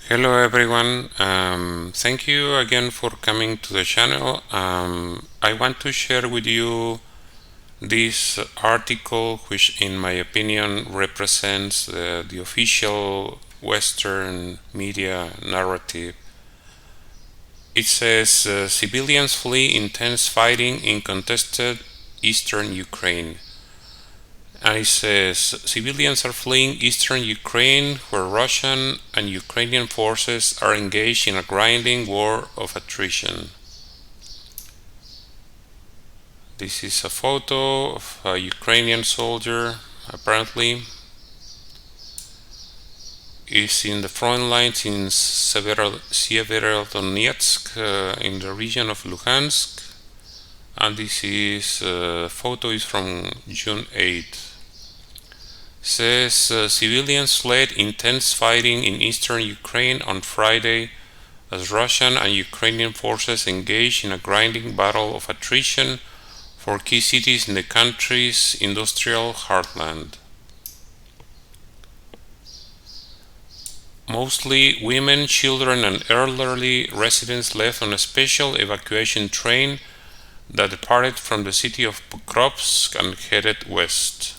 Hello everyone, thank you again for coming to the channel. I want to share with you this article, which in my opinion represents the official Western media narrative. It says civilians flee intense fighting in contested eastern Ukraine. And it says civilians are fleeing eastern Ukraine, where Russian and Ukrainian forces are engaged in a grinding war of attrition. This is a photo of a Ukrainian soldier, apparently. Is in the front lines in Severodonetsk, in the region of Luhansk. And this is photo is from June 8th. Says civilians fled intense fighting in eastern Ukraine on Friday as Russian and Ukrainian forces engaged in a grinding battle of attrition for key cities in the country's industrial heartland. Mostly women, children, and elderly residents left on a special evacuation train that departed from the city of Pokrovsk and headed west.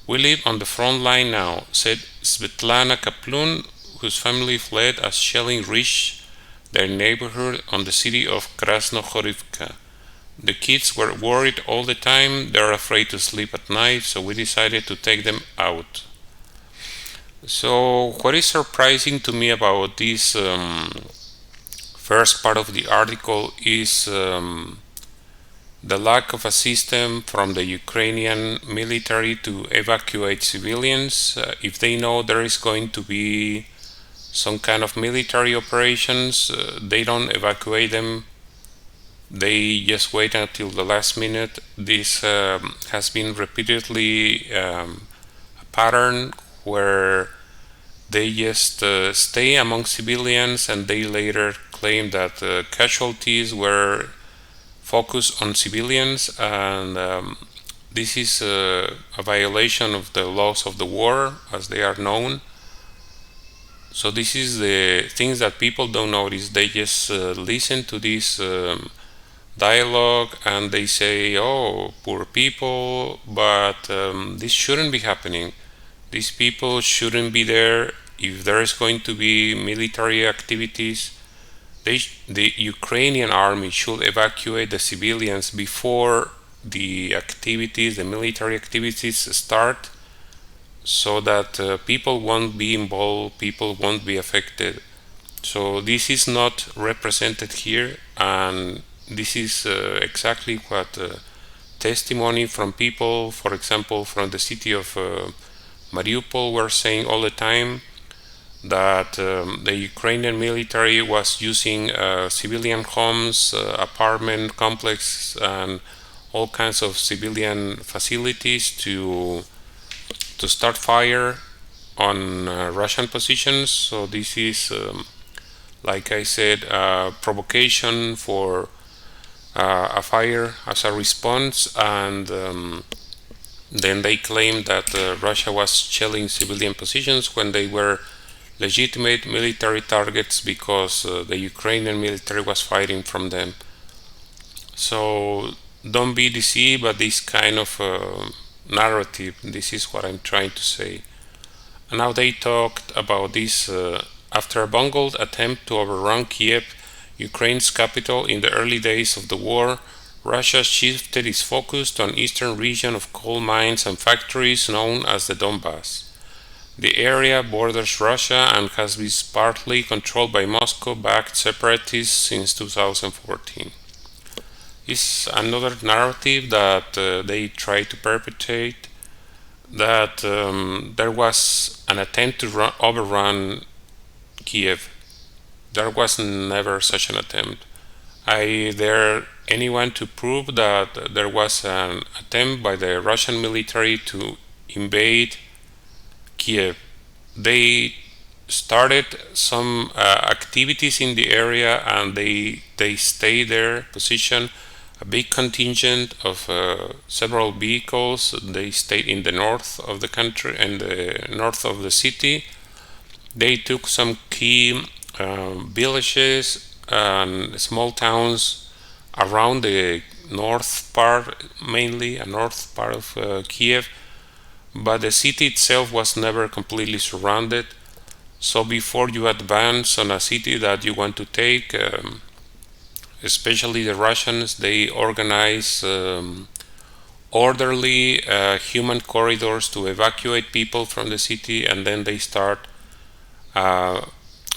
We live on the front line now, said Svetlana Kaplun, whose family fled as shelling reached their neighborhood on the city of Krasnohorivka. The kids were worried all the time, they're afraid to sleep at night, so we decided to take them out. So what is surprising to me about this first part of the article is the lack of a system from the Ukrainian military to evacuate civilians. If they know there is going to be some kind of military operations, they don't evacuate them. They just wait until the last minute. This has been repeatedly a pattern where they just stay among civilians, and they later claim that casualties were focus on civilians, and this is a violation of the laws of the war as they are known. So this is the things that people don't notice. They just listen to this dialogue and they say, oh, poor people, but this shouldn't be happening. These people shouldn't be there. If there is going to be military activities, the Ukrainian army should evacuate the civilians before the activities, the military activities start, so that people won't be involved, people won't be affected. So this is not represented here, and this is exactly what testimony from people, for example, from the city of Mariupol, were saying all the time, that the Ukrainian military was using civilian homes, apartment complexes, and all kinds of civilian facilities to start fire on Russian positions. So this is, like I said, provocation for a fire as a response, and then they claimed that Russia was shelling civilian positions when they were legitimate military targets because the Ukrainian military was fighting from them. So don't be deceived by this kind of narrative. This is what I'm trying to say. And now they talked about this after a bungled attempt to overrun Kiev, Ukraine's capital, in the early days of the war. Russia shifted its focus to an eastern region of coal mines and factories known as the Donbas. The area borders Russia and has been partly controlled by Moscow-backed separatists since 2014. It's another narrative that they try to perpetrate, that there was an attempt to overrun Kiev. There was never such an attempt. I dare anyone to prove that there was an attempt by the Russian military to invade Kiev. They started some activities in the area, and they stayed there positioned a big contingent of several vehicles. They stayed in the north of the country and the north of the city. They took some key see villages and small towns around the north part, mainly a north part of Kiev, but the city itself was never completely surrounded. So before you advance on a city that you want to take, especially the Russians, they organize orderly human corridors to evacuate people from the city, and then they start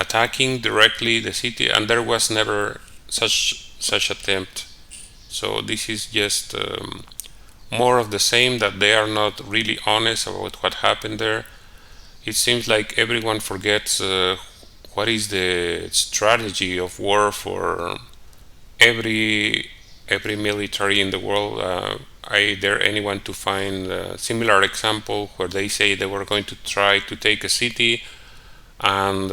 attacking directly the city, and there was never such attempt. So this is just more of the same, that they are not really honest about what happened there. It seems like everyone forgets what is the strategy of war for every military in the world. I dare anyone to find a similar example where they say they were going to try to take a city, and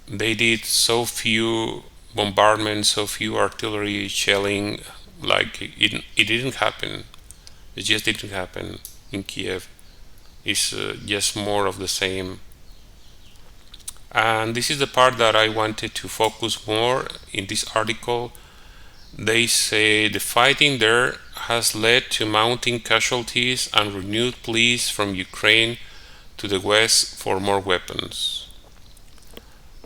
they did so few bombardments, so few artillery shelling, like it didn't happen. It just didn't happen in Kiev. It's just more of the same. And this is the part that I wanted to focus more in this article. They say the fighting there has led to mounting casualties and renewed pleas from Ukraine to the West for more weapons.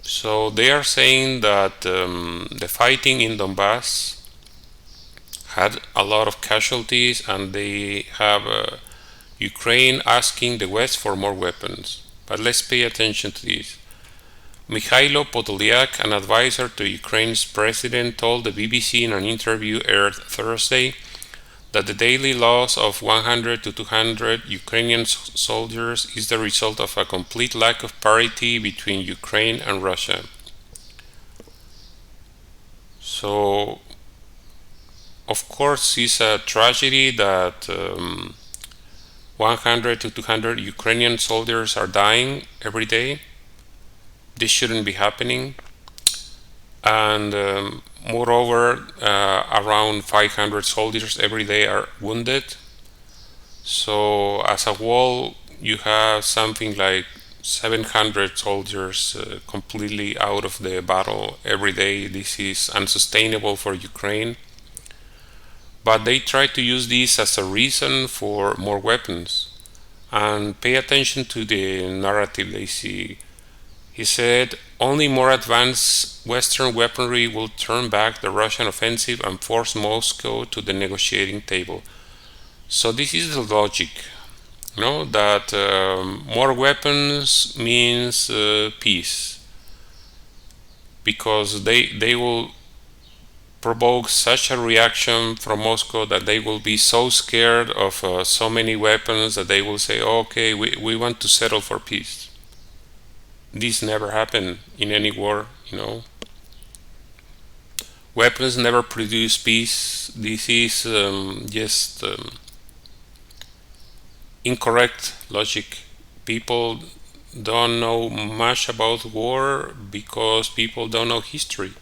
So they are saying that the fighting in Donbass had a lot of casualties, and they have Ukraine asking the West for more weapons. But let's pay attention to this. Mikhailo Podolyak, an advisor to Ukraine's president, told the BBC in an interview aired Thursday that the daily loss of 100 to 200 Ukrainian soldiers is the result of a complete lack of parity between Ukraine and Russia. So, of course, it's a tragedy that 100 to 200 Ukrainian soldiers are dying every day. This shouldn't be happening. And moreover, around 500 soldiers every day are wounded. So as a whole, you have something like 700 soldiers completely out of the battle every day. This is unsustainable for Ukraine. But they try to use this as a reason for more weapons. And pay attention to the narrative they see. He said, only more advanced Western weaponry will turn back the Russian offensive and force Moscow to the negotiating table. So this is the logic, that more weapons means peace, because they will provoke such a reaction from Moscow that they will be so scared of so many weapons that they will say, okay, we want to settle for peace. This never happened in any war, Weapons never produce peace. This is just incorrect logic. People don't know much about war because people don't know history.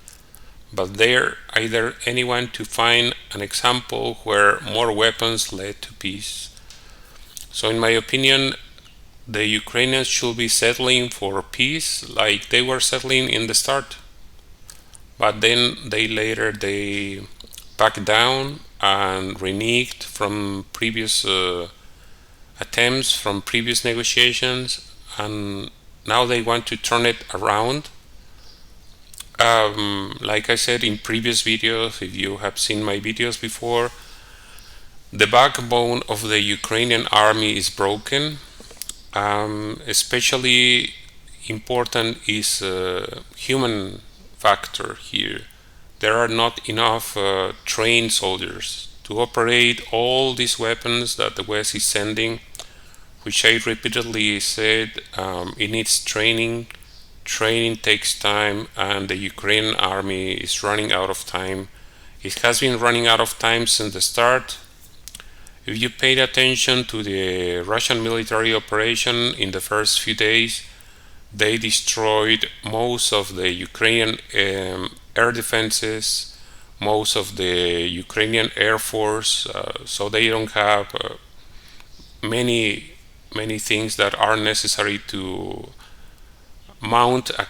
But there either anyone to find an example where more weapons led to peace. So in my opinion, the Ukrainians should be settling for peace like they were settling in the start. But then they backed down and reneged from previous attempts, from previous negotiations, and now they want to turn it around. Like I said in previous videos, if you have seen my videos before, the backbone of the Ukrainian army is broken. Especially important is human factor here. There are not enough trained soldiers to operate all these weapons that the West is sending, which I repeatedly said it needs training. Training takes time, and the Ukrainian army is running out of time. It has been running out of time since the start. If you paid attention to the Russian military operation in the first few days, they destroyed most of the Ukrainian air defenses, most of the Ukrainian Air Force, so they don't have many things that are necessary to mount a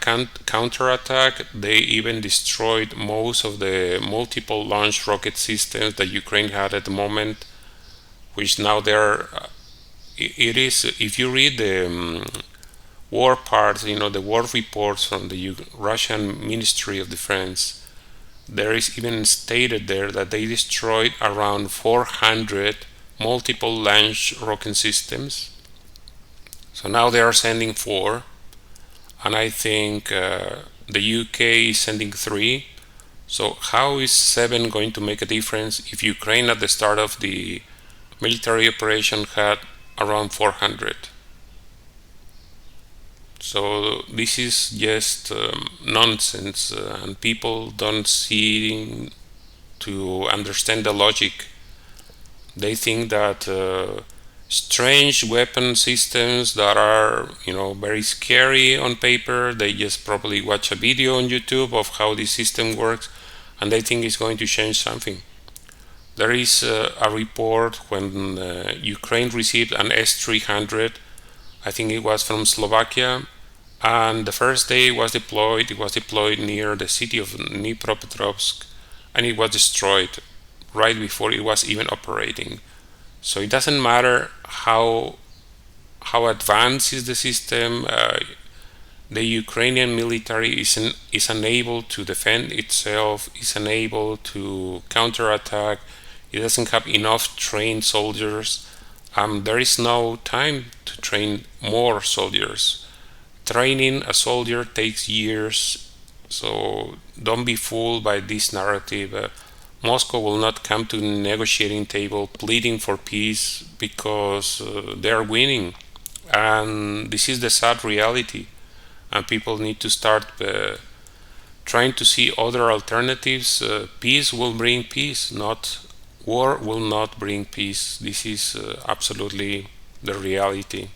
counterattack. They even destroyed most of the multiple launch rocket systems that Ukraine had at the moment, which now they're it is, if you read the war parts, the war reports from the Russian Ministry of Defense, there is even stated there that they destroyed around 400 multiple launch rocket systems. So now they are sending 4, and I think the UK is sending 3. So how is 7 going to make a difference if Ukraine at the start of the military operation had around 400? So this is just nonsense, and people don't seem to understand the logic. They think that strange weapon systems that are, very scary on paper, they just probably watch a video on YouTube of how this system works, and they think it's going to change something. There is a report when Ukraine received an S-300, I think it was from Slovakia, and the first day it was deployed near the city of Dnipropetrovsk, and it was destroyed right before it was even operating. So it doesn't matter how advanced is the system. The Ukrainian military is unable to defend itself, is unable to counterattack. It doesn't have enough trained soldiers. There is no time to train more soldiers. Training a soldier takes years, so don't be fooled by this narrative. Moscow will not come to the negotiating table pleading for peace because they are winning, and this is the sad reality, and people need to start trying to see other alternatives. Peace will bring peace, not war will not bring peace. This is absolutely the reality.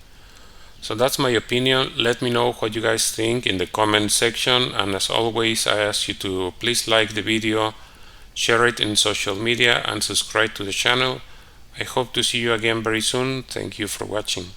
So that's my opinion. Let me know what you guys think in the comment section, and as always I ask you to please like the video, share it in social media, and subscribe to the channel. I hope to see you again very soon. Thank you for watching.